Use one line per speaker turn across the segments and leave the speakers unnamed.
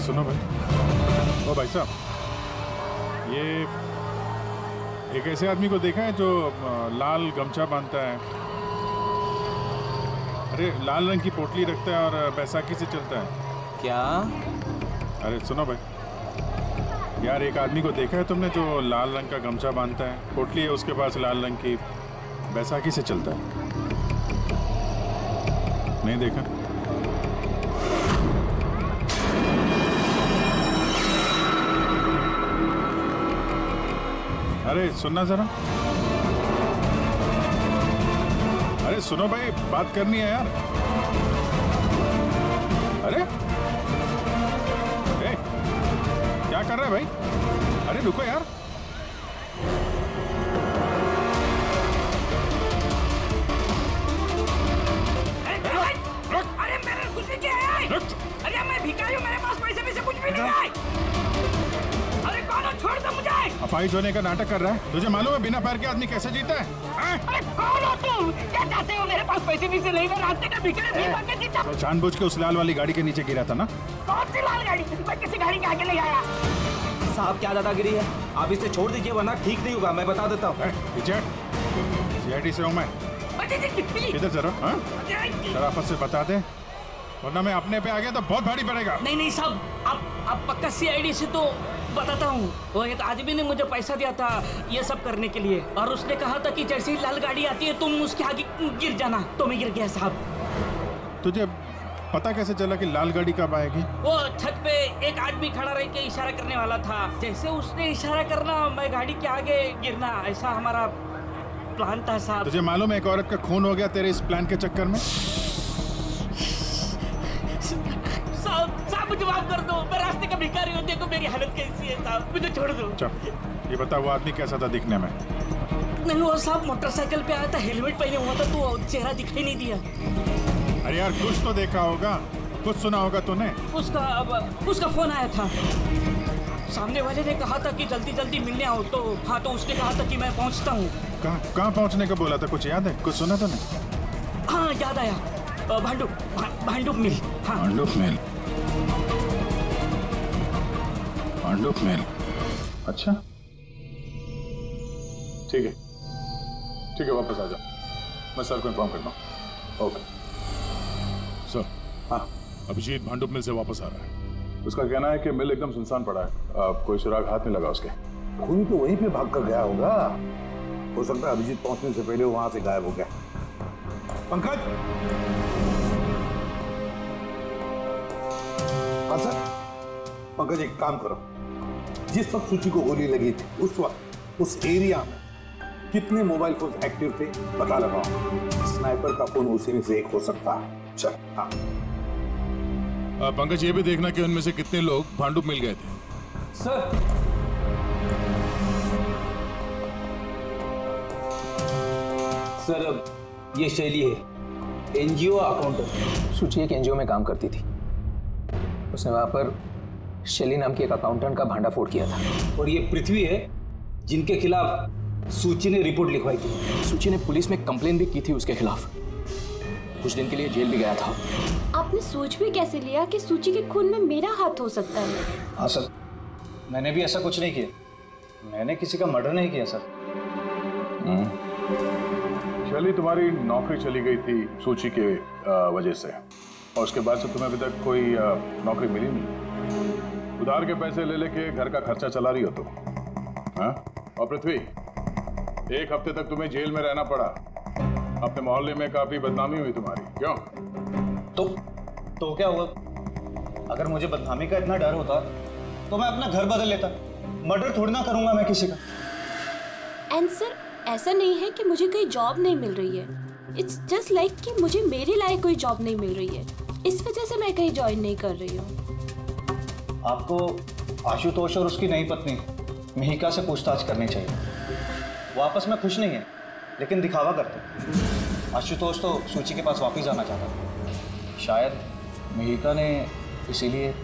सुनो भाई, ओ भाई साहब, ये एक ऐसे आदमी को देखा है जो लाल गमछा बांधता है, अरे लाल रंग की पोटली रखता है और बैसाखी से चलता है।
क्या?
अरे सुनो भाई यार, एक आदमी को देखा है तुमने जो लाल रंग का गमछा बांधता है, पोटली है उसके पास लाल रंग की, बैसाखी से चलता है? नहीं देखा? अरे सुनना जरा, अरे सुनो भाई, बात करनी है यार। अरे ए, क्या कर रहा है भाई? अरे रुको यार।
अरे मेरे कुछ नहीं है। अरे मैं भिखारी हूँ, मेरे पास पैसे भी से कुछ भी नहीं है। अरे कौन हो? छोड़ दो मुझे।
अपाहिज होने का नाटक कर रहा है। तुझे मालूम है बिना पैर के आदमी कैसे जीता है?
अरे कौन हो तुम? क्या चाहते हो? मेरे पास पैसे भी से नहीं, मैं रास्ते का भिखारी भी बन के जीता।
तो जानबूझ के उस लाल वाली गाड़ी के नीचे गिरा था ना?
कौन सी लाल गाड़ी? मैं किसी गाड़ी के आगे नहीं आया।
साहब क्या दादागिरी है, आप इसे छोड़ दीजिए वरना ठीक नहीं होगा, मैं बता देता हूँ।
CID से हूँ मैं। किधर जरा, शराफत से बता दे, वरना मैं अपने पे आ गया तो बहुत भारी पड़ेगा।
नहीं नहीं साहब, आप पक्का CID से तो बताता हूँ। वो एक आदमी ने मुझे पैसा दिया था ये सब करने के लिए, और उसने कहा था कि जैसे ही लाल गाड़ी आती है तुम उसके आगे गिर जाना, तो मैं गिर गया साहब।
तुझे पता कैसे चला कि लाल गाड़ी कब आएगी?
वो छत पे एक आदमी खड़ा रह के इशारा करने वाला था, जैसे उसने इशारा करना मैं गाड़ी के आगे गिरना, ऐसा हमारा प्लान था साहब।
तुझे मालूम है एक औरत का खून हो गया तेरे इस प्लान के चक्कर में?
साहब मुझे माफ कर दो, मैं रास्ते का भिखारी हूँ, देखो मेरी हालत कैसी है साहब, मुझे छोड़ दो।
ये बता वो आदमी कैसा था दिखने में?
नहीं वो साहब मोटरसाइकिल पे आया था, हेलमेट पहने हुआ था, तो चेहरा दिखाई नहीं दिया।
अरे यार कुछ तो देखा होगा, कुछ सुना होगा तूने?
उसका फोन आया था, सामने वाले ने कहा था कि जल्दी जल्दी मिलने आओ, तो हाँ, तो उसने कहा था कि मैं पहुँचता हूँ।
कहाँ पहुँचने का बोला था, कुछ याद है? कुछ सुना तूने?
हाँ याद आया, भांडुप मिल। हाँ
भांडुप मिल, भांडुप मिल। अच्छा ठीक है वापस आ जाओ, मैं सर को इन्फॉर्म करता हूँ। Okay sir. हाँ अभिजीत भांडुप मिल से वापस आ रहा है। उसका कहना है कि मिल एकदम सुनसान पड़ा है, कोई सुराग हाथ नहीं लगा उसके।
खूनी तो वहीं पे भाग कर गया होगा, हो सकता है अभिजीत पहुंचने से पहले वहां से गायब हो गया। पंकज, हाँ सर। पंकज एक काम करो, जिस वक्त सूची को गोली लगी थी उस वक्त उस एरिया में कितने मोबाइल फोन एक्टिव थे पता लगाओ, स्नाइपर का फोन उसी में से एक हो सकता है। चल हाँ।
पंकज ये भी देखना कि उनमें से कितने लोग भांडुप मिल गए थे।
सर सर अब ये शैली है, NGO अकाउंटेंट।
सूची एक NGO में काम करती थी, उसने वहां पर शैली नाम की एक अकाउंटेंट का भांडा फोड़ किया था।
और ये पृथ्वी है जिनके खिलाफ सूची ने रिपोर्ट लिखवाई थी।
सूची ने पुलिस में कंप्लेन भी की थी उसके खिलाफ, कुछ दिन के लिए जेल भी गया था।
आपने सोच भी कैसे लिया कि सूची के खून में मेरा हाथ हो सकता है?
हाँ सर, मैंने भी ऐसा कुछ नहीं किया, मैंने किसी का मर्डर नहीं किया सर।
शैली तुम्हारी नौकरी चली गई थी सूची के वजह से, और उसके बाद से तुम्हें अभी तक कोई नौकरी मिली नहीं। उधार के पैसे ले लेके घर का खर्चा चला रही हो तुम, हाँ? और पृथ्वी, एक हफ्ते तक तुम्हें जेल में रहना पड़ा, अपने मोहल्ले में काफी बदनामी हुई तुम्हारी, क्यों?
तो क्या हुआ? अगर मुझे बदनामी का इतना डर होता तो मैं अपना घर बदल लेता, मर्डर थोड़ी ना करूंगा मैं किसी का।
एंड सर ऐसा नहीं है कि मुझे कोई जॉब नहीं मिल रही है, इट्स जस्ट लाइक कि मुझे मेरे लायक कोई जॉब नहीं मिल रही है, इस वजह से मैं कहीं ज्वाइन नहीं कर रही हूँ।
आपको आशुतोष और उसकी नई पत्नी मिहिका से पूछताछ करनी चाहिए। वो आपस में खुश नहीं है लेकिन दिखावा करते। आशुतोष तो सूची के पास वापस जाना चाहता था, शायद मिहिका ने इसीलिए।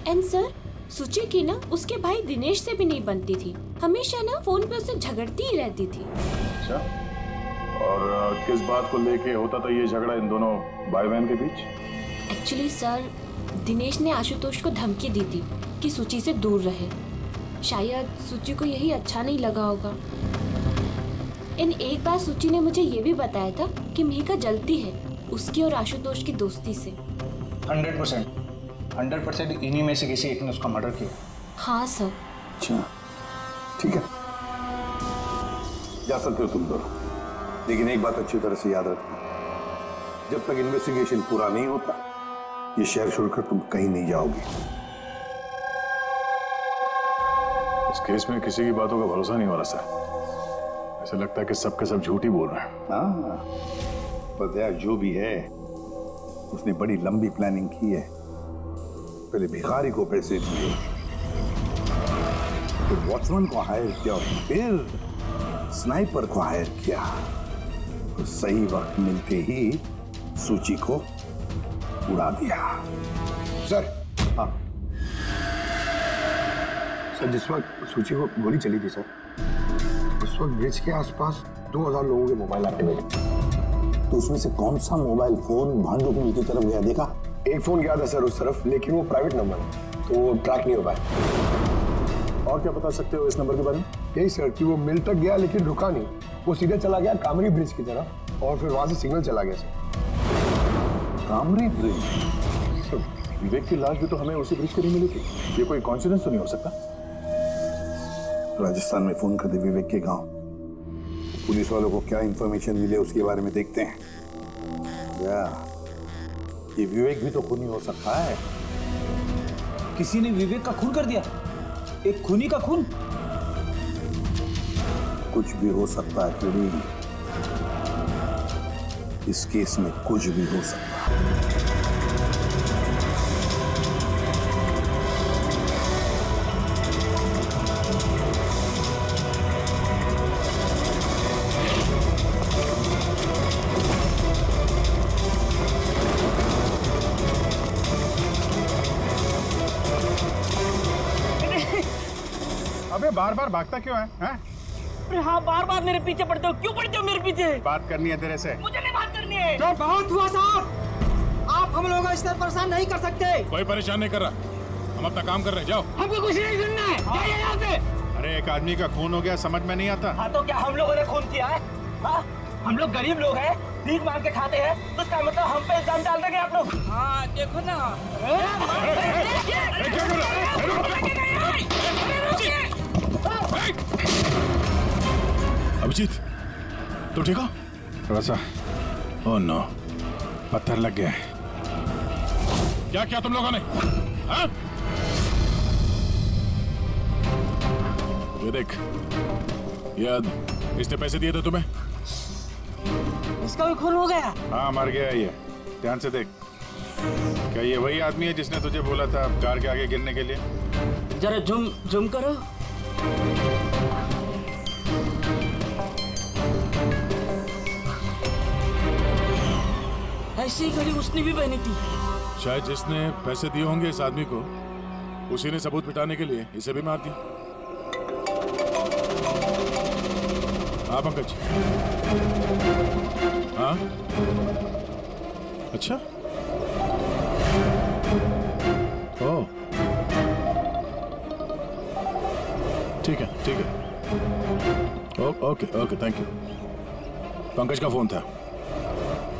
एंड सर सूची की ना उसके भाई दिनेश से भी नहीं बनती थी, हमेशा ना फोन पे उससे झगड़ती ही रहती थी।
अच्छा, और किस बात को लेके होता था ये झगड़ा इन दोनों भाई बहन के बीच?
एक्चुअली सर, दिनेश ने आशुतोष को धमकी दी थी कि सूची से दूर रहे। शायद सूची को यही अच्छा नहीं लगा होगा। इन एक बार सूची ने मुझे ये भी बताया था कि मिहिका जलती है उसकी और आशुतोष की दोस्ती से।
100% इन्हीं में से किसी एक ने उसका मर्डर किया।
हाँ सर।
अच्छा, ठीक है, जा सकते हो तुम दोनों, लेकिन एक बात अच्छी तरह से याद रखना, जब तक इन्वेस्टिगेशन पूरा नहीं होता ये शहर छोड़कर तुम कहीं नहीं जाओगे।
इस केस में किसी की बातों का भरोसा नहीं हो रहा सर। ऐसा लगता है कि सब के सब झूठ ही बोल रहे हैं।
हाँ, पर दया जो भी है उसने बड़ी लंबी प्लानिंग की है। पहले भिखारी को पैसे दिए, फिर वॉचमैन को हायर किया, फिर स्नाइपर को हायर किया, तो सही वक्त मिलते ही सूची को उड़ा दिया।
सर।
हाँ
सर, जिस वक्त सूची को गोली चली थी सर, उस वक्त ब्रिज के आसपास 2000 लोगों के मोबाइल एक्टिव थे।
तो उसमें से कौन सा मोबाइल फोन भांडुप मिल की तरफ गया देखा?
एक फोन गया था सर उस तरफ, लेकिन वो प्राइवेट नंबर है तो वो ट्रैक नहीं हो पाया।
और क्या बता सकते हो इस नंबर के बारे में?
यही सर कि वो मिल तक गया लेकिन रुका नहीं, वो सीधे चला गया कामरी ब्रिज की तरफ और फिर वहां से सिग्नल चला गया सर।
कामरी ब्रिज?
विवेक की लाश भी तो हमें उसी ब्रिज के लिए मिली थी। ये कोई कॉन्सिडेंस तो नहीं हो सकता?
राजस्थान में फोन कर दे विवेक के गांव, पुलिस वालों को क्या इंफॉर्मेशन मिले उसके बारे में देखते हैं। ये विवेक भी तो खूनी हो सकता है।
किसी ने विवेक का खून कर दिया? एक खूनी का खून?
कुछ भी हो सकता है फ्रेडी, इस केस में कुछ भी हो सकता है।
अबे बार बार भागता क्यों है?
अरे हाँ, बार बार मेरे पीछे पड़ते हो। क्यों पड़ते हो मेरे पीछे?
बात करनी है तेरे से।
मुझे नहीं बात करनी है।
तो
बहुत हुआ साहब, आप हम लोगों को इस तरह परेशान नहीं कर सकते।
कोई परेशान नहीं कर रहा, हम अपना काम कर रहे हैं। जाओ।
हमको कुछ नहीं सुनना है, जाइए यहाँ से।
अरे एक आदमी का खून हो गया, समझ में नहीं आता।
हाँ तो क्या हम लोगों ने खून किया है? हाँ, हम लोग गरीब लोग हैं, भीख मांग के खाते हैं, तो इसका मतलब हम पे इल्जाम डाल देंगे आप लोग? हाँ देखो ना।
अभिजीत, तुम ठीक हो? थोड़ा सा। ओह नो, पत्थर लग गया है। क्या क्या तुम लोगों ने? हाँ? ये देख, याद इसने पैसे दिए थे तुम्हें?
इसका भी खून हो गया?
हाँ, मर गया ये। ध्यान से देख, क्या ये वही आदमी है जिसने तुझे बोला था कार के आगे गिरने के लिए?
जरा जूम करो। ऐसी घड़ी उसने भी पहनी थी।
शायद जिसने पैसे दिए होंगे इस आदमी को, उसी ने सबूत मिटाने के लिए इसे भी मार दिया। हाँ पंकज। हाँ अच्छा, ओह ठीक है ठीक है, okay okay thank you. Pankaj का फोन था,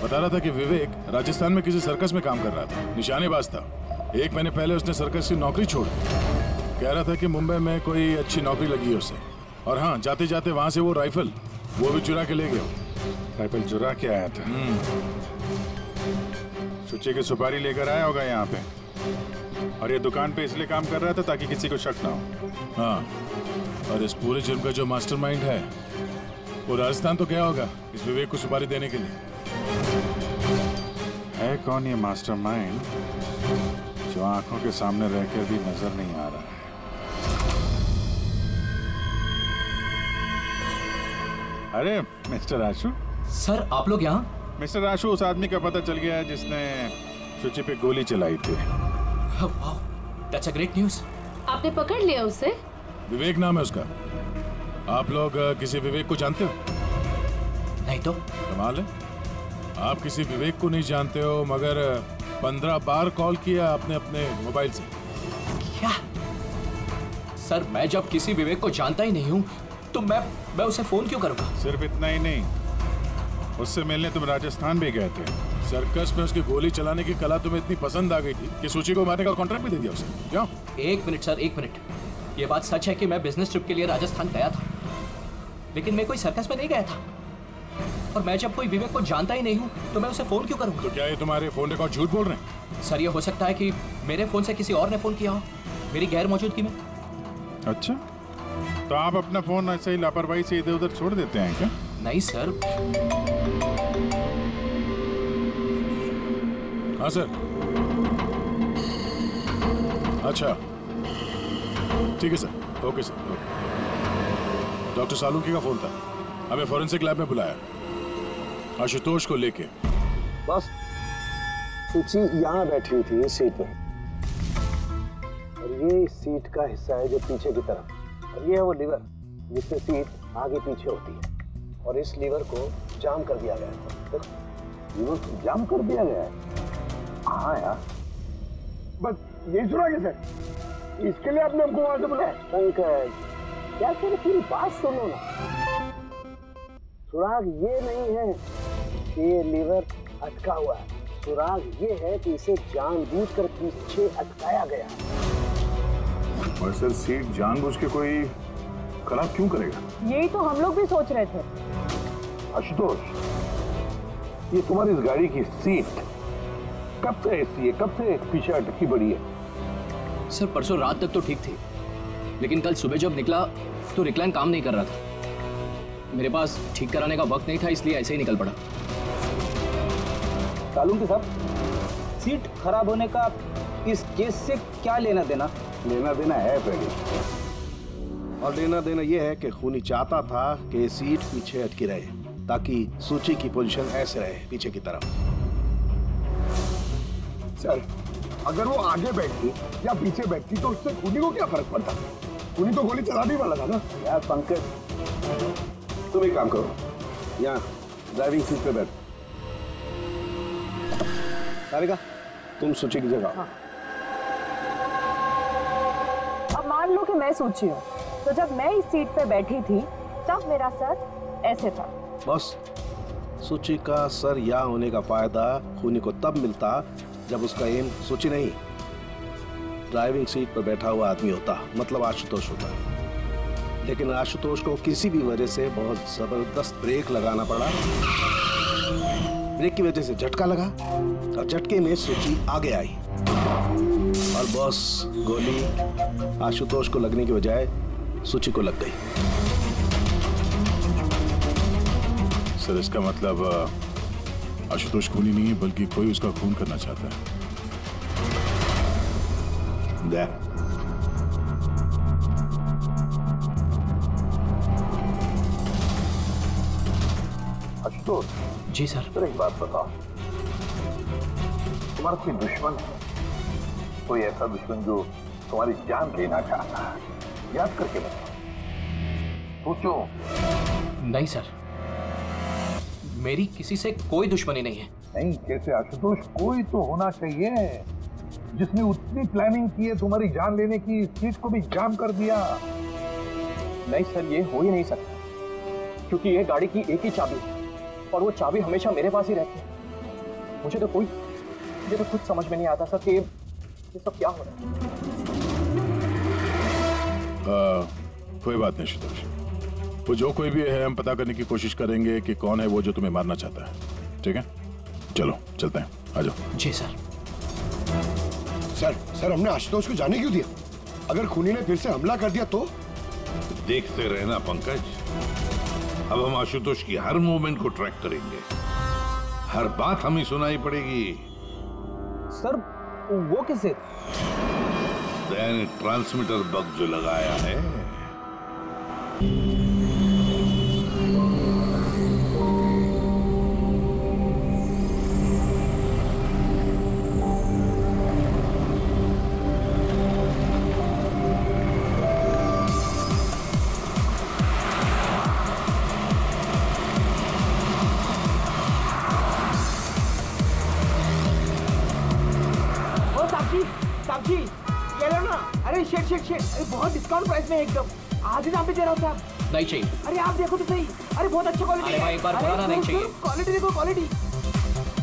बता रहा था कि विवेक राजस्थान में किसी सर्कस में काम कर रहा था, निशानेबाज था। 1 महीने पहले उसने सर्कस की नौकरी छोड़ दी। कह रहा था कि मुंबई में कोई अच्छी नौकरी लगी है उसे, और हाँ जाते जाते वहां से वो राइफल वो भी चुरा के ले गया। राइफल चुरा के आया था? सुच्चे की सुपारी लेकर आया होगा यहाँ पे, और ये दुकान पे इसलिए काम कर रहा था ताकि किसी को शक ना हो। हाँ, और इस पूरे जुर्म का जो मास्टरमाइंड है वो राजस्थान तो गया होगा इस विवेक को सुपारी देने के लिए। है कौन ये मास्टरमाइंड जो आंखों के सामने रहकर भी नजर नहीं आ रहा है? अरे मिस्टर आशु।
सर आप लोग यहाँ?
मिस्टर आशु, उस आदमी का पता चल गया है जिसने शुचि पे गोली चलाई थी।
That's a great news.
आपने पकड़ लिया उसे?
विवेक नाम है उसका। आप लोग किसी विवेक को जानते हो?
नहीं तो।
कमाल है, आप किसी विवेक को नहीं जानते हो मगर 15 बार कॉल किया आपने अपने मोबाइल से।
क्या सर, मैं जब किसी विवेक को जानता ही नहीं हूँ तो मैं उसे फोन क्यों करूँगा?
सिर्फ इतना ही नहीं, उससे मिलने तुम राजस्थान भी गए थे। सर्कस में उसकी गोली चलाने की कला तुम्हें इतनी पसंद आ गई थी कि सूची को मारने का कॉन्ट्रैक्ट भी दे दिया उसे। क्यों?
एक मिनट सर, एक मिनट। ये बात सच है कि मैं बिजनेस ट्रिप के लिए राजस्थान गया था, लेकिन मैं कोई सर्कस में नहीं गया था। और मैं जब कोई विवेक को जानता ही नहीं हूँ तो मैं उसे फोन क्यों करूँगा?
तो क्या ये तुम्हारे फोन रिकॉर्ड झूठ बोल रहे हैं?
सर, ये हो सकता है कि मेरे फोन से किसी और ने फोन किया हो मेरी गैर मौजूदगी में।
अच्छा, तो आप अपना फोन ऐसे ही लापरवाही से इधर उधर छोड़ देते हैं क्या?
नहीं सर।
हाँ सर। अच्छा ठीक है sir, okay sir, okay. Doctor Salunkhe का फोन था, हमें फॉरेंसिक लैब में बुलाया आशुतोष को लेके।
बस सूची यहाँ बैठी हुई थी इस सीट में, और ये इस सीट का हिस्सा है जो पीछे की तरफ, और ये है वो लीवर जिससे सीट आगे पीछे होती है, और इस लीवर को जाम कर दिया गया है। देखो, लीवर को जाम कर दिया गया है। हाँ यार, बस यही सुना कैसे? इसके लिए आपने हमको वहां से बुलाया? पंकज, क्या तेरी पूरी बात सुनो ना। सुराग ये नहीं है कि ये लीवर अटका हुआ है, सुराग ये है कि इसे जानबूझकर पीछे अटकाया गया।
और सर, सीट जानबूझ के कोई खराब क्यों करेगा?
यही तो हम लोग भी सोच रहे थे।
आशुतोष, ये तुम्हारी इस गाड़ी की सीट कब से ऐसी है, कब से पीछे अटकी पड़ी है?
सर, परसों रात तक तो ठीक थी, लेकिन कल सुबह जब निकला तो रिक्लाइन काम नहीं कर रहा था। मेरे पास ठीक कराने का वक्त नहीं था, इसलिए ऐसे ही निकल पड़ा।
सालुंकी साहब, सीट खराब होने का इस केस से क्या लेना देना?
लेना देना है पहले, और लेना देना यह है कि खूनी चाहता था कि सीट पीछे अटकी रहे ताकि सूची की पोजीशन ऐसे रहे पीछे की तरफ।
सर, अगर वो आगे बैठती या पीछे बैठती तो उससे खूनी को क्या फर्क पड़ता? खूनी तो गोली चलाने वाला था ना।
यार पंकज, तुम एक काम करो, यहाँ ड्राइविंग सीट पे बैठ। सारिका, तुम सूची की जगह।
हाँ। अब मान लो कि मैं सूची हूँ, तो जब मैं इस सीट पे बैठी थी तब मेरा सर ऐसे था।
बस सूची का सर यहाँ होने का फायदा खूनी को तब मिलता जब उसका एम सूची नहीं, ड्राइविंग सीट पर बैठा हुआ आदमी होता, मतलब आशुतोष होता। लेकिन आशुतोष को किसी भी वजह से बहुत जबरदस्त ब्रेक लगाना पड़ा। ब्रेक की वजह से झटका लगा और झटके में सूची आगे आई, और बस गोली आशुतोष को लगने की बजाय सूची को लग गई।
सर, इसका मतलब आशुतोष खूनी नहीं है, बल्कि कोई उसका खून करना चाहता है।
आशुतोष
जी सर।
सर, एक बात बताओ, तुम्हारा कोई दुश्मन है? कोई ऐसा दुश्मन जो तुम्हारी जान लेना चाहता है? याद करके बताओ, सोचो।
नहीं सर, मेरी किसी से कोई दुश्मनी नहीं है।
नहीं, कैसे आशुतोष? कोई तो होना चाहिए जिसने उतनी प्लानिंग की है तुम्हारी जान लेने की, सीट को भी जाम कर दिया।
नहीं सर, ये हो ही नहीं सकता, क्योंकि ये गाड़ी की एक ही चाबी है और वो चाबी हमेशा मेरे पास ही रहती है। मुझे तो खुद समझ में नहीं आता सर कि ये सब क्या हो रहा है।
कोई बात नहीं आशुतोष, वो जो कोई भी है हम पता करने की कोशिश करेंगे कि कौन है वो जो तुम्हें मारना चाहता है। ठीक है, चलो चलते हैं, आ जाओ।
जी सर।
सर, हमने आशुतोष को जाने क्यों दिया? अगर खूनी ने फिर से हमला कर दिया तो?
देखते रहना पंकज, अब हम आशुतोष की हर मूवमेंट को ट्रैक करेंगे, हर बात हमें सुनाई पड़ेगी।
सर, वो किसे?
मैंने ट्रांसमीटर बग जो लगाया है।
साहब जी ये लो ना। अरे शेट अरे बहुत डिस्काउंट प्राइस में एकदम आधी दाम पे दे रहा हूँ साहब।
नहीं चाहिए।
अरे आप देखो तो सही। अरे बहुत अच्छा क्वालिटी।
अरे भाई एक बार पुराना नहीं चाहिए।
क्वालिटी देखो क्वालिटी।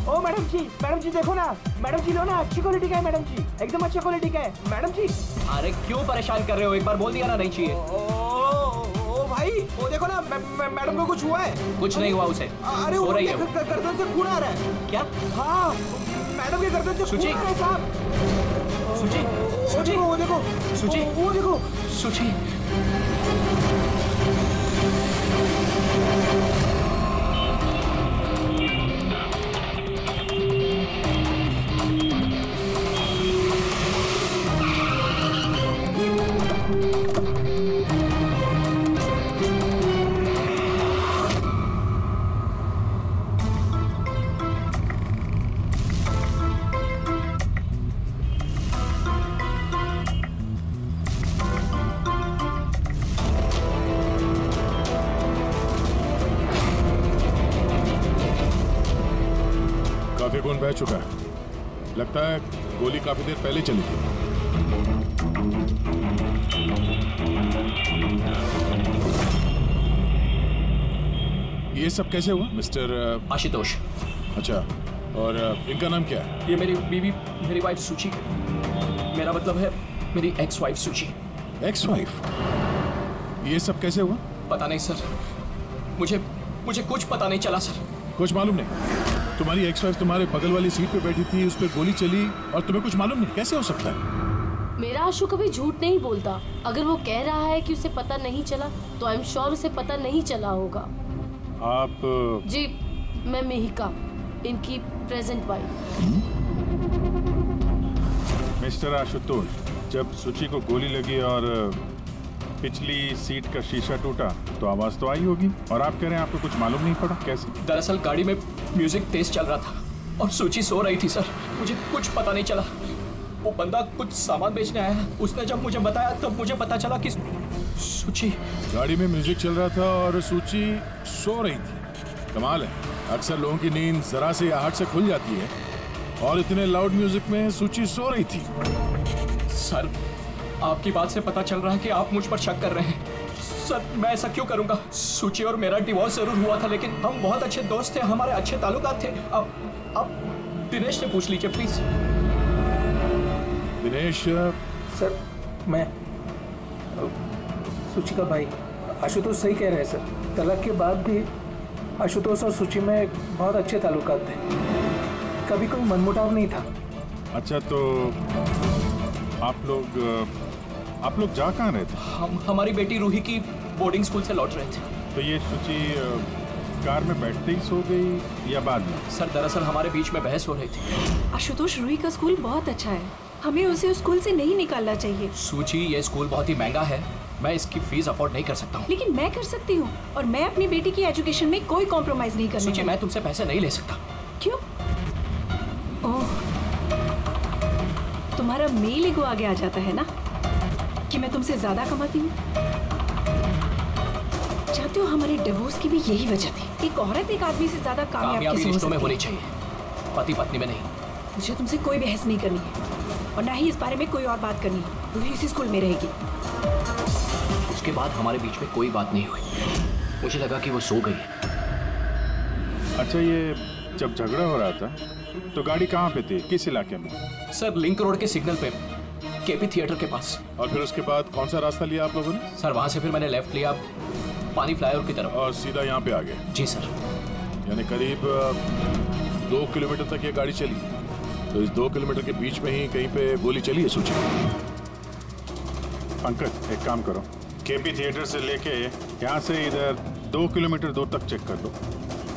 ओ मैडम जी देखो ना। मैडम जी लो ना, अच्छी क्वालिटी का है मैडम जी, एकदम अच्छा क्वालिटी का है मैडम जी।
अरे क्यों परेशान कर रहे हो, एक बार बोल दिया ना नहीं चाहिए।
ओ भाई वो देखो ना, मैडम को कुछ हुआ है?
कुछ नहीं हुआ उसे।
अरे
सो रही है।
गर्दन से खून आ रहा है।
क्या?
हाँ मैडम के गर्दन से खून आ रहा है साहब।
सुची
वो देखो वो देखो
सुची।
काफी खून बह चुका है, लगता है गोली काफी देर पहले चली थी। ये सब कैसे हुआ मिस्टर
आशुतोष?
अच्छा, और इनका नाम क्या है?
ये मेरी बीवी, मेरी वाइफ सुची। मेरा मतलब है मेरी एक्स वाइफ सुची।
Ex wife? ये सब कैसे हुआ?
पता नहीं सर, मुझे कुछ पता नहीं चला सर।
कुछ मालूम नहीं? तुम्हारी एक्स वाइफ तुम्हारे बगल वाली सीट पे बैठी थी, उस पर गोली चली और तुम्हें कुछ मालूम नहीं? कैसे हो सकता है?
मेरा आशु कभी झूठ नहीं बोलता। अगर वो कह रहा है कि उसे पता नहीं चला तो आई एम श्योर उसे पता नहीं चला होगा।
आप?
जी मैं मिहिका, इनकी प्रेजेंट वाइफ।
मिस्टर आशुतोष, जब सुची को गोली लगी और पिछली सीट का शीशा टूटा तो आवाज तो आई होगी, और आप कह रहे हैं आपको कुछ मालूम नहीं पड़ा? कैसे?
दरअसल गाड़ी में म्यूजिक तेज चल रहा था और सुची सो रही थी सर, मुझे कुछ पता नहीं चला। वो बंदा कुछ सामान बेचने आया, उसने जब मुझे बताया तब मुझे पता चला कि सुची।
गाड़ी में म्यूजिक चल रहा था और सुची सो रही थी। कमाल है, अक्सर लोगों की नींद जरा से आहट से खुल जाती है और इतने लाउड म्यूजिक में सुची सो रही थी।
सर आपकी बात से पता चल रहा है कि आप मुझ पर शक कर रहे हैं। सर मैं ऐसा क्यों करूंगा? सुची और मेरा डिवोर्स जरूर हुआ था, लेकिन हम बहुत अच्छे दोस्त थे, हमारे अच्छे ताल्लुकात थे। अब दिनेश से पूछ लीजिए प्लीज।
दिनेश?
सर मैं सुची का भाई। आशुतोष सही कह रहे हैं सर, तलाक के बाद भी आशुतोष और सुची में बहुत अच्छे ताल्लुकात थे, कभी कोई मनमुटाव नहीं था।
अच्छा, तो आप लोग जा कहाँ रहे थे?
हम हमारी बेटी रूही की बोर्डिंग स्कूल से लौट रहे थे।
तो ये सुची कार में बैठते ही सो गई या बाद में?
सर दरअसल हमारे बीच में बहस हो रही थी।
आशुतोष, रूही का स्कूल बहुत अच्छा है, हमें उसे उस स्कूल से नहीं निकालना चाहिए।
सुची ये स्कूल बहुत ही महंगा है, मैं इसकी फीस अफोर्ड नहीं कर सकता हूँ।
लेकिन मैं कर सकती हूँ, और मैं अपनी बेटी की एजुकेशन में कोई कॉम्प्रोमाइज नहीं करने
सुची मैं तुमसे पैसे नहीं ले सकता।
क्यों? ओह, तुम्हारा मेल ईगो आगे आ जाता है ना कि मैं तुमसे ज्यादा कमाती हूँ। चाहते हो हमारे डिवोर्स की भी यही वजह थी। एक औरत एक आदमी से ज्यादा कामयाबी
रिश्तों में होनी चाहिए, पति पत्नी में नहीं।
मुझे तुमसे कोई बहस नहीं करनी है और ना ही इस बारे में कोई और बात करनी है। रूही इसी स्कूल में रहेगी।
उसके बाद हमारे बीच में कोई बात नहीं हुई, मुझे लगा कि वो सो गई है।
अच्छा, ये जब झगड़ा हो रहा था तो गाड़ी कहाँ पे थी, किस इलाके में?
सर लिंक रोड के सिग्नल पे, केपी थिएटर के पास।
और फिर उसके बाद कौन सा रास्ता लिया आप लोगों ने?
सर वहाँ से फिर मैंने लेफ्ट लिया पानी फ्लाईओवर की तरफ
और सीधा यहाँ पे आ गए?
जी सर।
यानी करीब 2 किलोमीटर तक ये गाड़ी चली, तो इस 2 किलोमीटर के बीच में ही कहीं पे गोली चली है सुची? पंकज एक काम करो, केपी थिएटर से लेके यहाँ से इधर 2 किलोमीटर दूर तक चेक कर लो,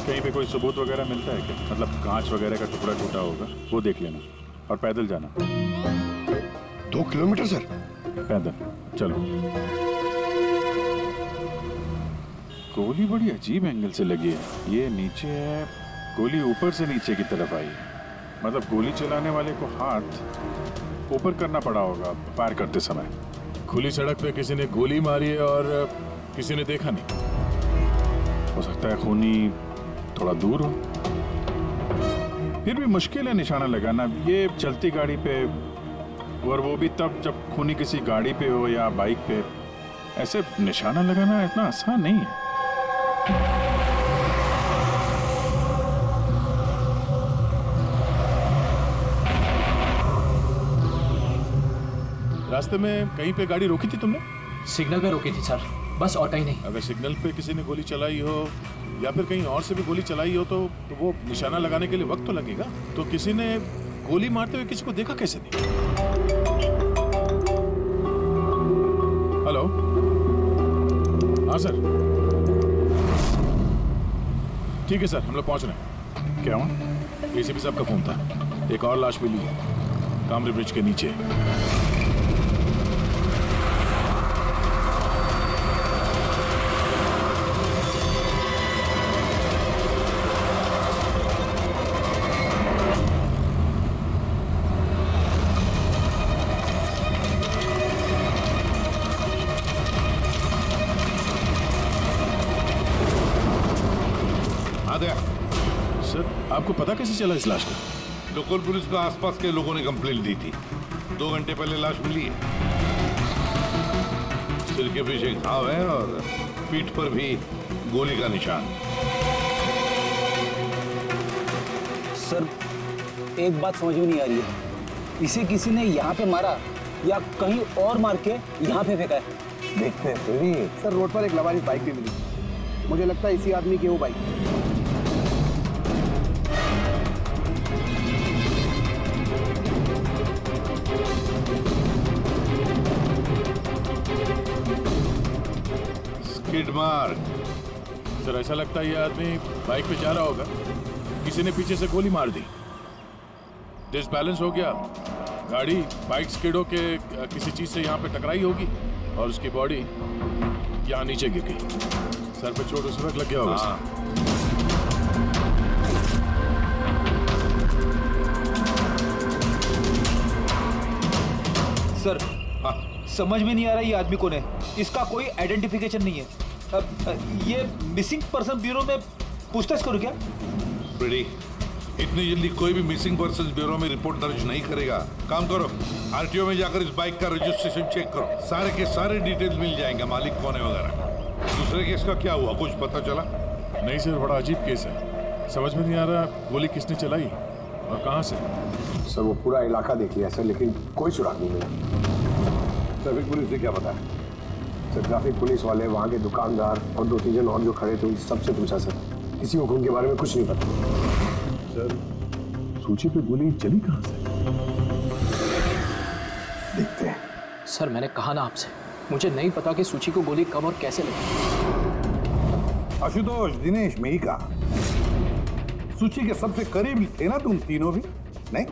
कहीं पे कोई सबूत वगैरह मिलता है क्या? मतलब कांच वगैरह का टुकड़ा टूटा होगा, वो देख लेना, और पैदल जाना।
2 किलोमीटर सर?
पैदल चलो। गोली बड़ी अजीब एंगल से लगी है, ये नीचे है, गोली ऊपर से नीचे की तरफ आई है। मतलब गोली चलाने वाले को हाथ ऊपर करना पड़ा होगा फायर करते समय। खुली सड़क पे किसी ने गोली मारी है और किसी ने देखा नहीं। हो सकता है खूनी थोड़ा दूर हो, फिर भी मुश्किल है निशाना लगाना। ये चलती गाड़ी पे और वो भी तब जब खूनी किसी गाड़ी पे हो या बाइक पे। ऐसे निशाना लगाना इतना आसान नहीं है। रास्ते में कहीं पे गाड़ी रोकी थी तुमने?
सिग्नल पे रोकी थी सर, बस और कहीं नहीं।
अगर सिग्नल पे किसी ने गोली चलाई हो या फिर कहीं और से भी गोली चलाई हो तो वो निशाना लगाने के लिए वक्त तो लगेगा। तो किसी ने गोली मारते हुए किसी को देखा कैसे नहीं? हेलो, हाँ सर, ठीक है सर, हम लोग पहुंच रहे हैं। क्या हुआ? एसीपी साहब का फोन था, एक और लाश मिली है कामरे ब्रिज के नीचे। सर, आपको पता कैसे चला इस लाश का?
लोकल पुलिस को आसपास के लोगों ने कंप्लेंट दी थी। 2 घंटे पहले लाश मिली है। सिर के पीछे घाव है और पीठ पर भी गोली का निशान।
सर, एक बात समझ में नहीं आ रही है, इसे किसी ने यहाँ पे मारा या कहीं और मार के यहाँ पे फेंका है?
देखते हैं।
सर, रोड पर एक लवारिस बाइक भी मिली। मुझे लगता है इसी आदमी की वो बाइक।
Skid mark.
सर, ऐसा लगता है ये आदमी बाइक पे जा रहा होगा, किसी ने पीछे से गोली मार दी, डिसबैलेंस हो गया, गाड़ी बाइक स्किड होके किसी चीज से यहाँ पे टकराई होगी और उसकी बॉडी यहाँ नीचे गिर गई। सर पे चोट उस वक्त लग गया होगा।
सर, समझ में नहीं आ रहा ये आदमी कौन है। इसका कोई आइडेंटिफिकेशन नहीं है। ये मिसिंग पर्सन ब्यूरो में पूछताछ करूं क्या?
फ्रेडी, इतनी जल्दी कोई भी मिसिंग पर्सन ब्यूरो में रिपोर्ट दर्ज नहीं करेगा। काम करो, आरटीओ में जाकर इस बाइक का रजिस्ट्रेशन चेक करो। सारे के सारे डिटेल्स मिल जाएंगे, मालिक कौन है वगैरह। दूसरे केस का क्या हुआ, कुछ पता चला?
नहीं सर, बड़ा अजीब केस है, समझ में नहीं आ रहा गोली किसने चलाई और कहां से।
सर, वो पूरा इलाका देख लिया सर, लेकिन कोई सुराग नहीं मिला। ट्रैफिक पुलिस ने क्या बताया? सर, ट्रैफिक पुलिस वाले, वहाँ के दुकानदार और 2-3 जन और जो खड़े थे उन सबसे पूछा सर, किसी को खून के बारे में कुछ नहीं पता।
सर, सूची पे गोली चली कहाँ से?
देखते हैं।
सर, मैंने कहा ना आपसे, मुझे नहीं पता कि सूची को गोली कब और कैसे लगी।
आशुतोष, दिनेश, मेहिका, सूची के सबसे करीब थे ना तुम तीनों भी? नहीं?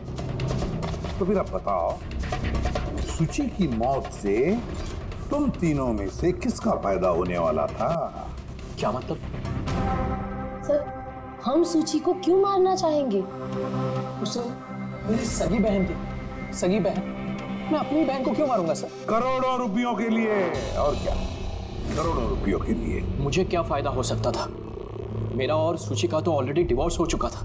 तो फिर अब बताओ, सूची की मौत से तुम तीनों में से किसका फायदा होने वाला था?
क्या मतलब?
सर, हम सूची को क्यों मारना चाहेंगे?
उसे मेरी सगी बहन थी, सगी बहन। मैं अपनी बहन को क्यों मारूंगा सर?
करोड़ों रुपयों के लिए। और क्या? करोड़ों रुपयों के लिए।
मुझे क्या फायदा हो सकता था? मेरा और सूची का तो ऑलरेडी डिवोर्स हो चुका था।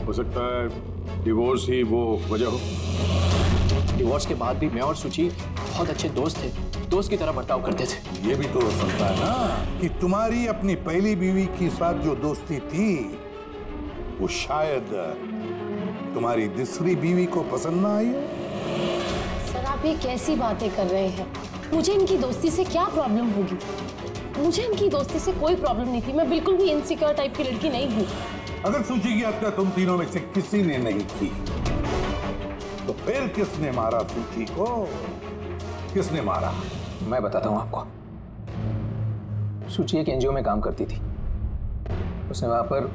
हो सकता है डिवोर्स ही वो वजह हो।
डिवोर्स के बाद भी मैं और सूची बहुत अच्छे दोस्त थे, दोस्त की तरह बर्ताव करते थे।
ये भी तो हो सकता है ना कि तुम्हारी अपनी पहली बीवी के साथ जो दोस्ती थी वो शायद तुम्हारी दूसरी बीवी को पसंद ना आई।
सर, आप ये कैसी बातें कर रहे हैं? मुझे इनकी दोस्ती से क्या प्रॉब्लम होगी? मुझे इनकी दोस्ती से कोई प्रॉब्लम नहीं थी। मैं बिल्कुल भी इनसिक्योर टाइप की लड़की नहीं हूँ।
अगर सूची की हत्या तुम तीनों में से किसी ने नहीं की तो फिर किसने मारा सूची को? किसने मारा?
मैं बताता हूँ आपको। सूची एक एनजीओ में काम करती थी। उसने वहां पर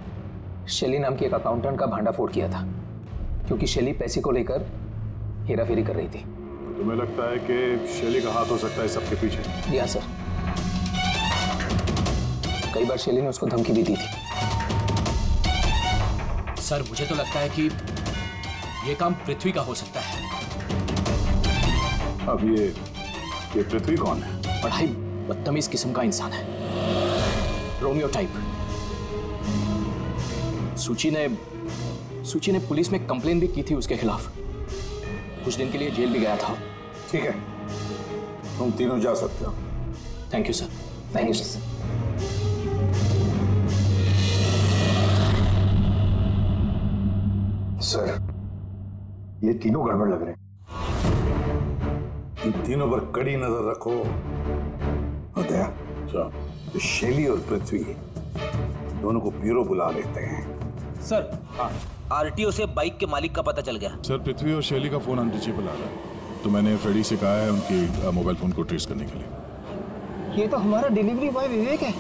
शैली नाम की एक अकाउंटेंट का भांडाफोड़ किया था, क्योंकि शैली पैसे को लेकर हेराफेरी कर रही थी।
तुम्हें लगता है कि शैली का हाथ हो सकता है सबके पीछे?
या सर, कई बार शैली ने उसको धमकी भी दी थी। सर, मुझे तो लगता है कि ये काम पृथ्वी का हो सकता है।
अब ये पृथ्वी कौन है?
बड़ा ही बदतमीज किस्म का इंसान है, रोमियो टाइप। सूची ने पुलिस में कंप्लेन भी की थी उसके खिलाफ, कुछ दिन के लिए जेल भी गया था।
ठीक है, तुम तीनों जा सकते हो।
Thank you sir.
Thank you sir.
Sir, ये तीनों गड़बड़ लग रहे हैं।
इन तीनों पर कड़ी नजर रखो। दया, तो शैली और पृथ्वी दोनों को ब्यूरो बुला लेते हैं।
सर, आरटीओ से बाइक के मालिक का पता चल गया।
सर, पृथ्वी और शैली का फोन अनरीचेबल आ रहा है, तो मैंने फ्रेडी से कहा है उनकी मोबाइल फोन को ट्रेस करने के लिए।
ये तो हमारा डिलीवरी बॉय विवेक है।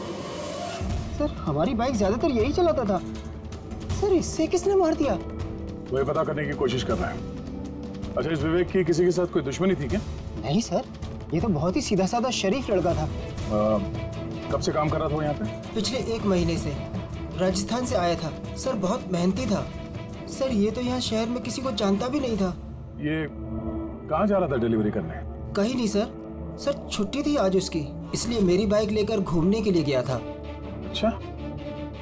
सर, हमारी बाइक ज्यादातर यही चलाता था। सर, इससे किसने मार दिया?
वही पता करने की कोशिश कर रहे हैं। अच्छा, इस विवेक की किसी के साथ कोई दुश्मनी थी क्या?
नहीं सर, ये तो बहुत ही सीधा साधा शरीफ लड़का था।
कब से काम कर रहा था यहाँ पे?
पिछले 1 महीने से। राजस्थान से आया था। सर, बहुत मेहनती था। सर, ये तो यहाँ शहर में किसी को जानता भी नहीं था।
ये कहाँ जा रहा था डिलीवरी करने?
कहीं नहीं सर। सर, छुट्टी थी आज उसकी, इसलिए मेरी बाइक लेकर घूमने के लिए गया था।
अच्छा,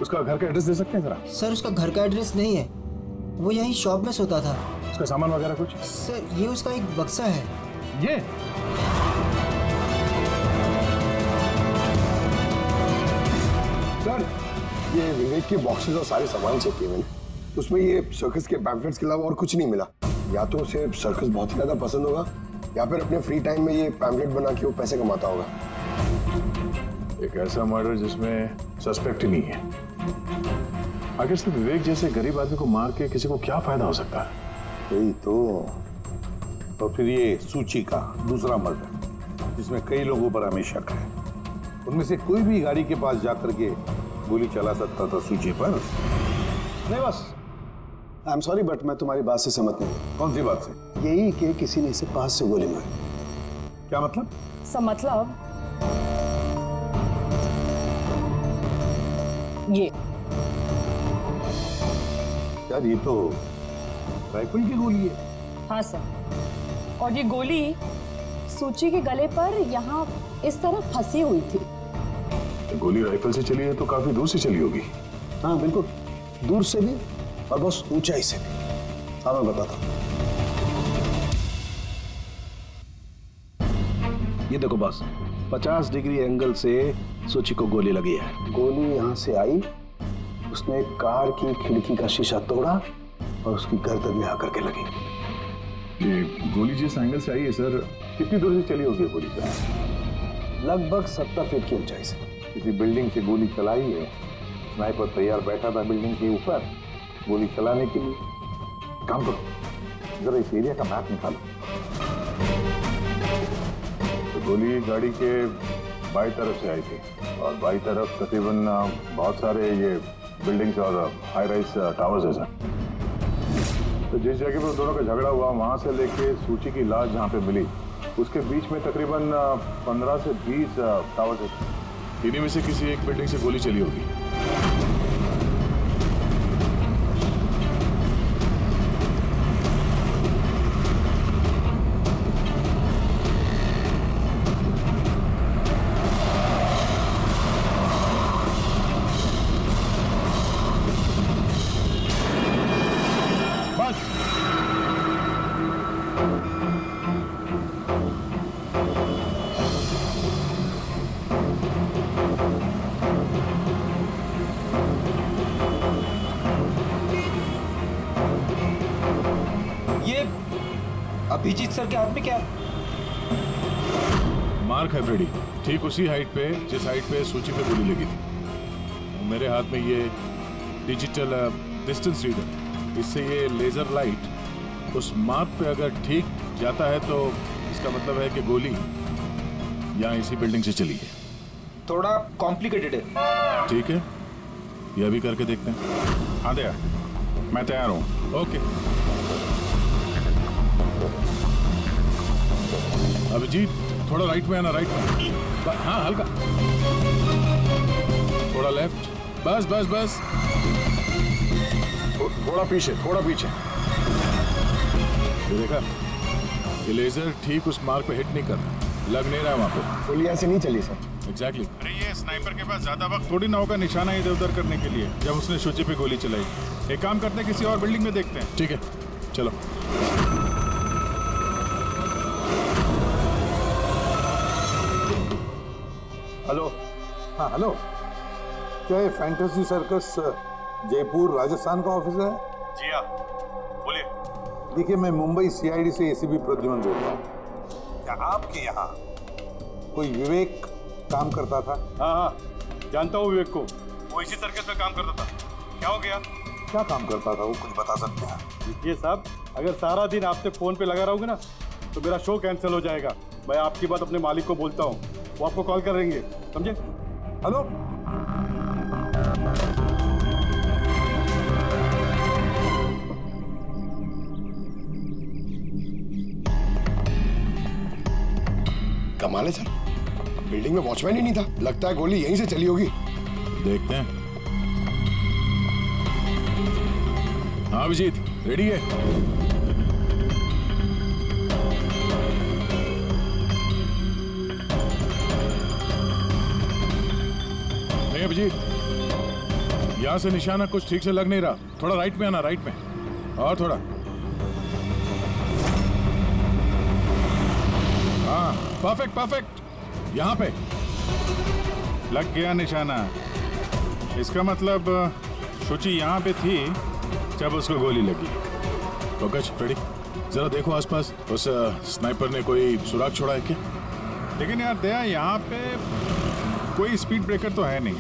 उसका घर का एड्रेस दे सकते हैं जरा?
सर, उसका घर का एड्रेस नहीं है, वो यहीं शॉप में सोता था।
उसका सामान वगैरह कुछ?
सर, ये उसका एक बक्सा है।
ये?
सर, ये विवेक के बॉक्सेस और सारे सामान चेक किए मैंने, उसमें ये सर्कस के पैम्फलेट्स के अलावा और कुछ नहीं मिला। या तो उसे सर्कस बहुत ही ज्यादा पसंद होगा, या फिर अपने फ्री टाइम में ये पैम्फलेट बना के वो पैसे कमाता होगा।
एक ऐसा मर्डर जिसमें सस्पेक्ट ही नहीं है। आखिर से विवेक जैसे गरीब आदमी को मार के किसी को क्या फायदा हो सकता है?
यही तो फिर ये सूची का दूसरा मर्डर, जिसमें कई लोगों पर हमें शक है, उनमें से कोई भी गाड़ी के पास जाकर के गोली चला सकता था सूची पर।
नहीं बस, आई एम सॉरी बट मैं तुम्हारी बात से सहमत नहीं।
कौन सी बात से?
यही कि किसी ने इसे पास से गोली मारी।
क्या मतलब?
मतलब ये
यार, ये तो राइफल की गोली है।
हाँ सर, और ये गोली सूची के गले पर यहाँ इस तरह फंसी हुई थी।
गोली राइफल से चली है तो काफी दूर से चली होगी।
हाँ बिल्कुल, दूर से भी और बहुत ऊंचाई से भी। हाँ, मैं बताता हूँ। ये देखो बस, 50 डिग्री एंगल से सूची को गोली लगी है। गोली यहाँ से आई, उसने कार की खिड़की का शीशा तोड़ा और उसकी गर्दन में आकर के लगी।
ये गोली जिस एंगल से आई है सर, कितनी दूर से चली होगी गोली सर?
लगभग 70 फीट की ऊंचाई से।
किसी बिल्डिंग से गोली चलाई है। स्नाइपर तैयार बैठा था बिल्डिंग के ऊपर गोली चलाने के लिए। काम करो, जरा इस एरिया का मैप निकालो।
तो गोली गाड़ी के बाई तरफ से आई थी, और बाई तरफ तकरीबन बहुत सारे ये बिल्डिंग्स और हाई राइज टावर्स है सर। तो जिस जगह पर दोनों का झगड़ा हुआ, वहां से लेके सूची की लाश जहां पे मिली, उसके बीच में तकरीबन 15 से 20 टावर्स है। इन्हीं में से किसी एक बिल्डिंग से गोली चली होगी।
अभिजीत सर के हाथ में क्या?
मार्क है फ्रेडी, ठीक उसी हाइट पे जिस हाइट पे सूची पे गोली लगी थी। मेरे हाथ में ये डिजिटल डिस्टेंस रीडर है। इससे ये लेजर लाइट उस मार्क पे अगर ठीक जाता है तो इसका मतलब है कि गोली यहाँ इसी बिल्डिंग से चली है।
थोड़ा कॉम्प्लिकेटेड है।
ठीक है, यह भी करके देखते हैं। हाँ दया, मैं तैयार हूँ। ओके अभिजीत, थोड़ा राइट में आना, राइट में। हाँ, हल्का थोड़ा लेफ्ट। बस बस बस, थोड़ा पीछे, थोड़ा पीछे। ये देखा, ये लेजर ठीक उस मार्क पे हिट नहीं कर रहा, लग नहीं रहा वहां पे।
गोली ऐसे नहीं चली सर।
एग्जैक्टली। अरे ये स्नाइपर के पास ज्यादा वक्त थोड़ी ना होगा निशाना इधर उधर करने के लिए, जब उसने सूची पे गोली चलाई। एक काम करते हैं, किसी और बिल्डिंग में देखते हैं। ठीक है, चलो।
हेलो। हाँ हेलो, क्या ये फैंटेसी सर्कस जयपुर राजस्थान का ऑफिस है?
जी हाँ, बोलिए।
देखिए, मैं मुंबई सीआईडी से एसीपी प्रद्युमन बोल रहा हूँ। क्या आपके यहाँ कोई विवेक काम करता था?
हाँ हाँ, जानता हूँ विवेक को, वो इसी सर्कस में काम करता था। क्या हो गया?
क्या काम करता था वो, कुछ बता सकते हैं?
देखिए साहब, अगर सारा दिन आपसे फोन पे लगा रहोगे ना तो मेरा शो कैंसिल हो जाएगा। मैं आपकी बात अपने मालिक को बोलता हूँ, वो आपको कॉल करेंगे, समझे?
हेलो।
कमाल है सर, बिल्डिंग में वॉचमैन ही नहीं था। लगता है गोली यहीं से चली होगी।
देखते हैं। हाँ अभिजीत, रेडी है? नहीं अभिजीत, यहां से निशाना कुछ ठीक से लग नहीं रहा। थोड़ा राइट में आना, राइट में, और थोड़ा। हाँ परफेक्ट परफेक्ट, यहाँ पे
लग गया निशाना। इसका मतलब शुचि यहाँ पे थी जब उसको गोली लगी।
पंकज, फ्रेडी, जरा देखो आसपास, उस स्नाइपर ने कोई सुराग छोड़ा है क्या?
लेकिन यार दया, यहाँ पे कोई स्पीड ब्रेकर तो है नहीं।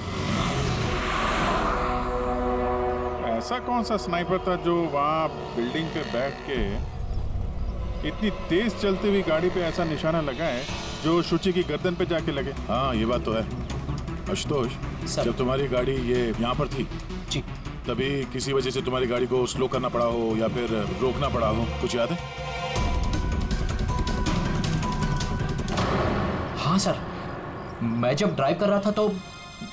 ऐसा कौन सा स्नाइपर था जो वहाँ बिल्डिंग पे बैठ के इतनी तेज चलती हुई गाड़ी पे ऐसा निशाना लगाए जो शुचि की गर्दन पे जाके लगे?
हाँ ये बात तो है। आशुतोष, जब तुम्हारी गाड़ी ये यहाँ पर थी
जी,
तभी किसी वजह से तुम्हारी गाड़ी को स्लो करना पड़ा हो या फिर रोकना पड़ा हो, कुछ याद है?
हाँ सर, मैं जब ड्राइव कर रहा था तो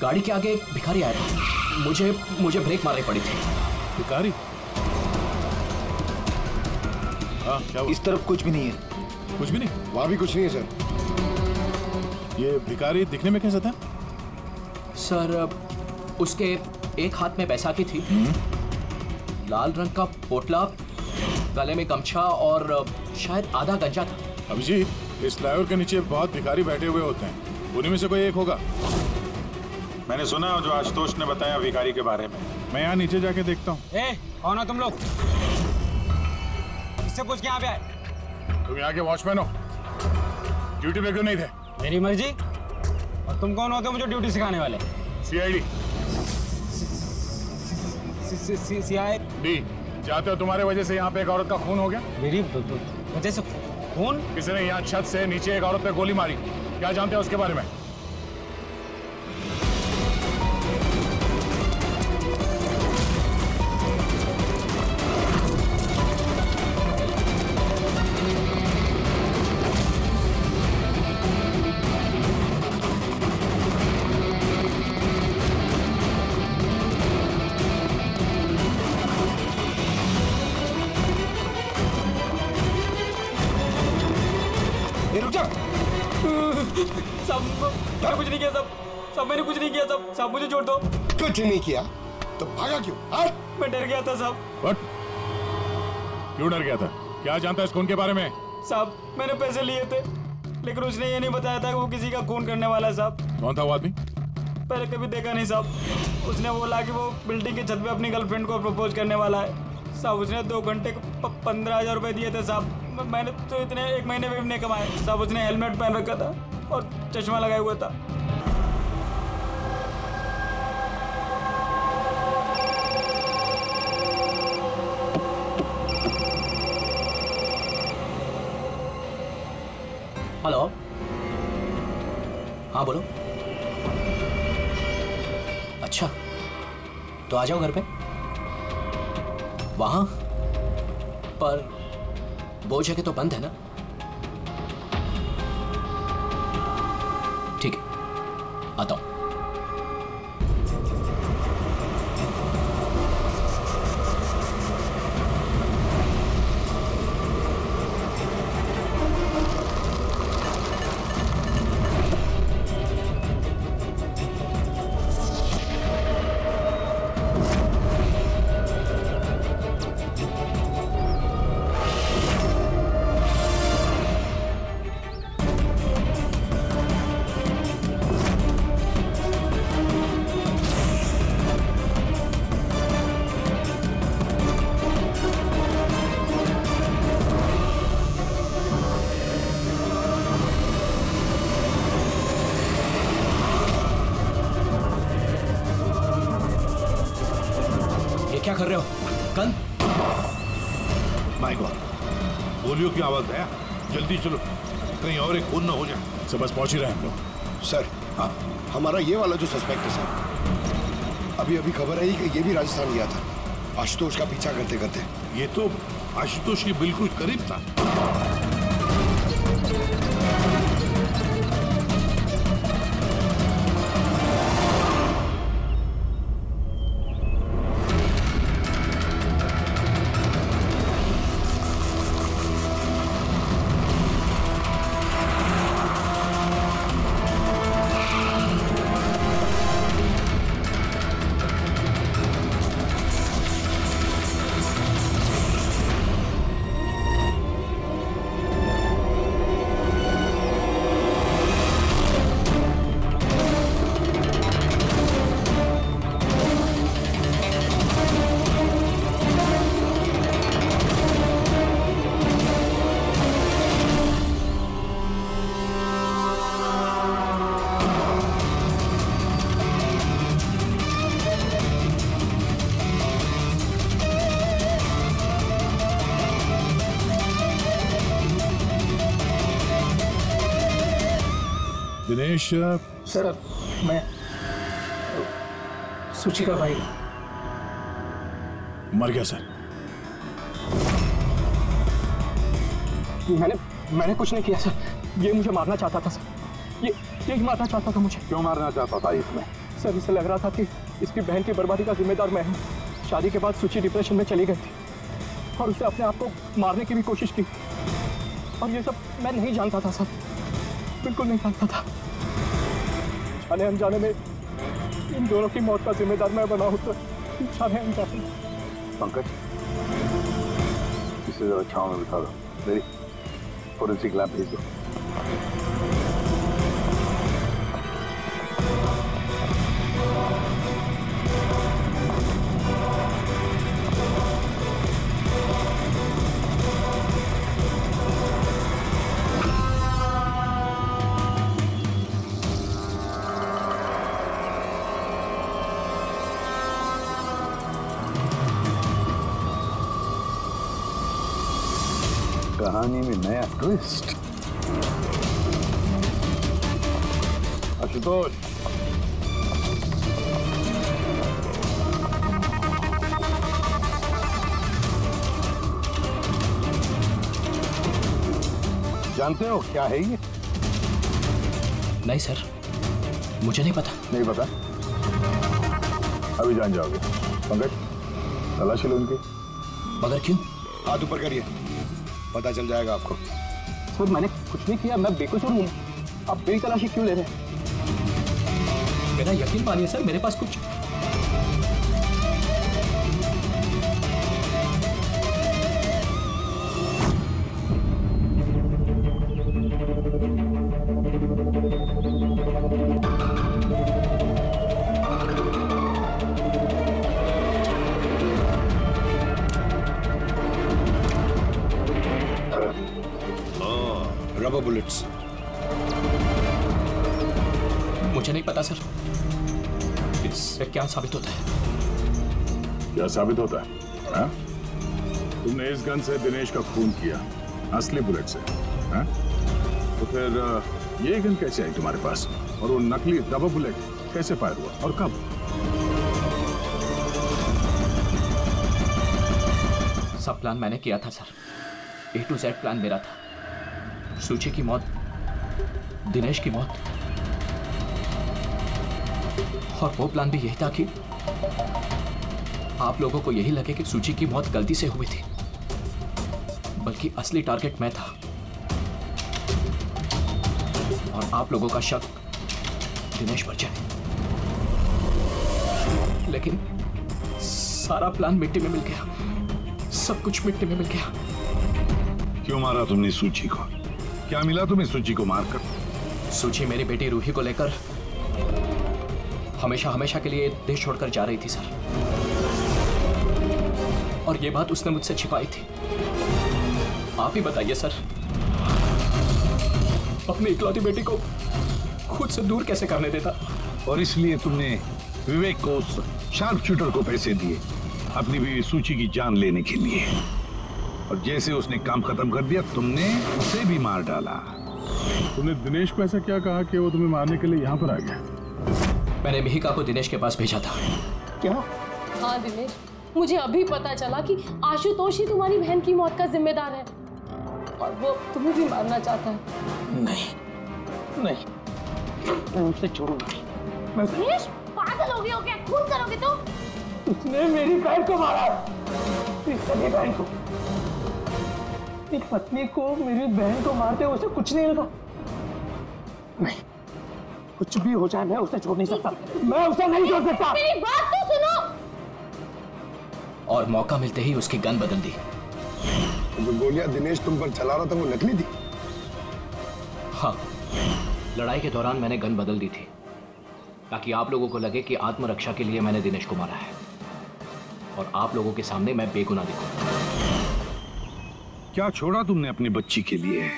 गाड़ी के आगे एक भिखारी आया था। मुझे ब्रेक मारनी पड़ी थी।
भिखारी? हाँ क्या हुआ?
इस तरफ कुछ भी नहीं है।
कुछ भी नहीं?
वहाँ भी कुछ नहीं है सर।
ये भिखारी दिखने में कैसा था?
सर, उसके एक हाथ में बैसाखी थी, लाल रंग का पोटला, गले में गमछा और शायद आधा गंजा था।
अभिजीत, इस फ्लाईओवर के नीचे बहुत भिखारी बैठे हुए होते हैं, उन्हीं में से कोई एक होगा।
मैंने सुना जो आशुतोष ने बताया भिखारी के बारे में। मैं यहाँ नीचे जाके देखता हूँ।
कौन हो तुम लोग? इससे पूछ के यहाँ पे आए?
तुम यहाँ के वॉचमैन हो, ड्यूटी पे क्यों नहीं थे?
मेरी मर्जी। और तुम कौन होते हो मुझे ड्यूटी सिखाने वाले?
सीआईडी।
सीआईडी?
चाहते हो तुम्हारे वजह से यहाँ पे एक औरत का खून हो गया?
मेरी वजह से खून?
किसी ने यहाँ छत से नीचे एक औरत पे गोली मारी, क्या जानते हो उसके बारे में?
मैंने कुछ नहीं किया सब मैंने कुछ नहीं किया सब मुझे छोड़ दो।
कुछ नहीं किया तो भागा क्यों?
मैं डर गया था साहब।
What? क्यों डर गया था? क्या जानता है इस खून के बारे में?
साहब मैंने पैसे लिए थे, लेकिन उसने ये नहीं बताया था कि वो किसी का खून करने वाला है साहब।
कौन था वो आदमी?
पहले कभी देखा नहीं साहब। उसने बोला कि वो बिल्डिंग की छत पे अपनी गर्लफ्रेंड को प्रपोज करने वाला है साहब। उसने 2 घंटे को 15,000 रुपए दिए थे साहब। मैंने तो इतने 1 महीने में भी नहीं कमाए साहब। उसने हेलमेट पहन रखा था और चश्मा लगाया हुआ था।
हेलो, हाँ बोलो। अच्छा, तो आ जाओ घर पे। वहां पर वो जगह तो बंद है ना? ठीक है, आता हूं।
गोलियों की आवाज है। जल्दी चलो, कहीं और एक खून न हो जाए।
सर बस पहुंच ही रहे हैं हम लोग।
सर हाँ, हमारा ये वाला जो सस्पेक्ट है सर, अभी अभी खबर आई कि ये भी राजस्थान गया था आशुतोष का पीछा करते करते।
ये तो आशुतोष के बिल्कुल करीब था।
दिनेश
सर मैं सूची का भाई
मर गया सर।
मैंने कुछ नहीं किया सर। ये मुझे मारना चाहता था सर। ये मारना चाहता था मुझे।
क्यों मारना चाहता था इसमें?
सर इसे लग रहा था कि इसकी बहन की बर्बादी का जिम्मेदार मैं हूँ। शादी के बाद सूची डिप्रेशन में चली गई थी और उसने अपने आप को मारने की भी कोशिश की। और ये सब मैं नहीं जानता था सर, बिल्कुल नहीं जानता था। जाने अनजाने में इन दोनों की मौत का जिम्मेदार मैं बना हूँ। तो जाने अनजाने।
पंकज, इसे जरा छांव में बिठा दो। मेरी फोरेंसिक लैब भेज दो। कहानी में नया ट्विस्ट। आशुतोष, जानते हो क्या है ये?
नहीं सर, मुझे नहीं पता।
नहीं पता? अभी जान जाओगे। पंकज, तलाशी लो उनकी।
मगर क्यों?
हाथ ऊपर करिए, पता चल जाएगा आपको।
सर मैंने कुछ नहीं किया, मैं बेकसूर हूँ। आप मेरी तलाशी क्यों ले रहे हैं? मेरा यकीन मानिए सर, मेरे पास कुछ
रबर बुलेट्स।
मुझे नहीं पता सर, इससे क्या साबित होता है?
क्या साबित होता है? हा? तुमने इस गन से दिनेश का खून किया, असली बुलेट से। हा? तो फिर ये गन कैसे आई तुम्हारे पास? और वो नकली रबर बुलेट कैसे फायर हुआ और कब?
सब प्लान मैंने किया था sir. A to Z plan मेरा था। सूची की मौत, दिनेश की मौत, और वो प्लान भी यही था कि आप लोगों को यही लगे कि सूची की मौत गलती से हुई थी, बल्कि असली टारगेट मैं था और आप लोगों का शक दिनेश पर जाए। लेकिन सारा प्लान मिट्टी में मिल गया, सब कुछ मिट्टी में मिल गया।
क्यों मारा तुमने सूची को? क्या मिला तुम्हें सूची को मारकर?
सूची मेरी बेटी रूही को लेकर हमेशा हमेशा के लिए देश छोड़कर जा रही थी सर, और ये बात उसने मुझसे छिपाई थी। आप ही बताइए सर, अपनी इकलौती बेटी को खुद से दूर कैसे करने देता?
और इसलिए तुमने विवेक को, उस शार्प शूटर को पैसे दिए अपनी बीवी सूची की जान लेने के लिए। और जैसे उसने काम खत्म कर दिया तुमने उसे भी मार डाला।
तुमने दिनेश को ऐसा क्या कहा कि वो तुम्हें मारने के लिए यहाँ पर आ गया?
मैंने मिहिका को दिनेश के पास भेजा था।
क्या?
हाँ दिनेश, मुझे अभी पता चला कि आशुतोष ही तुम्हारी बहन की मौत का जिम्मेदार है और वो तुम्हें भी मारना चाहता है।
नहीं नहीं, मैं उसे छोड़ूंगा।
दिनेश, पागल हो गए हो क्या? खून करोगे तो?
उसने मेरी बहन को मारा, मेरी बहन को। एक पत्नी को मेरी बहन को मारते हुए उसे कुछ नहीं लगा। नहीं, कुछ भी हो जाए मैं उसे छोड़ नहीं सकता, मैं उसे नहीं छोड़ सकता।
मेरी बात तो सुनो।
और मौका मिलते ही उसकी गन बदल दी।
जो गोलियां दिनेश तुम पर चला रहा था वो नकली थी?
हाँ, लड़ाई के दौरान मैंने गन बदल दी थी ताकि आप लोगों को लगे कि आत्मरक्षा के लिए मैंने दिनेश को मारा है और आप लोगों के सामने मैं बेगुनाह दिखूं।
क्या छोड़ा तुमने अपनी बच्ची के लिए?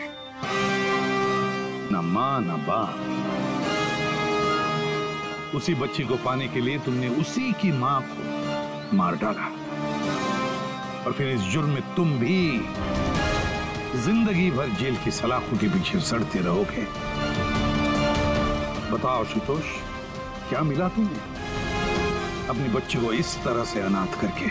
ना मां ना बाप। उसी बच्ची को पाने के लिए तुमने उसी की मां को मार डाला और फिर इस जुर्म में तुम भी जिंदगी भर जेल की सलाखों के पीछे सड़ते रहोगे। बताओ आशुतोष, क्या मिला तुम्हें अपनी बच्ची को इस तरह से अनाथ करके?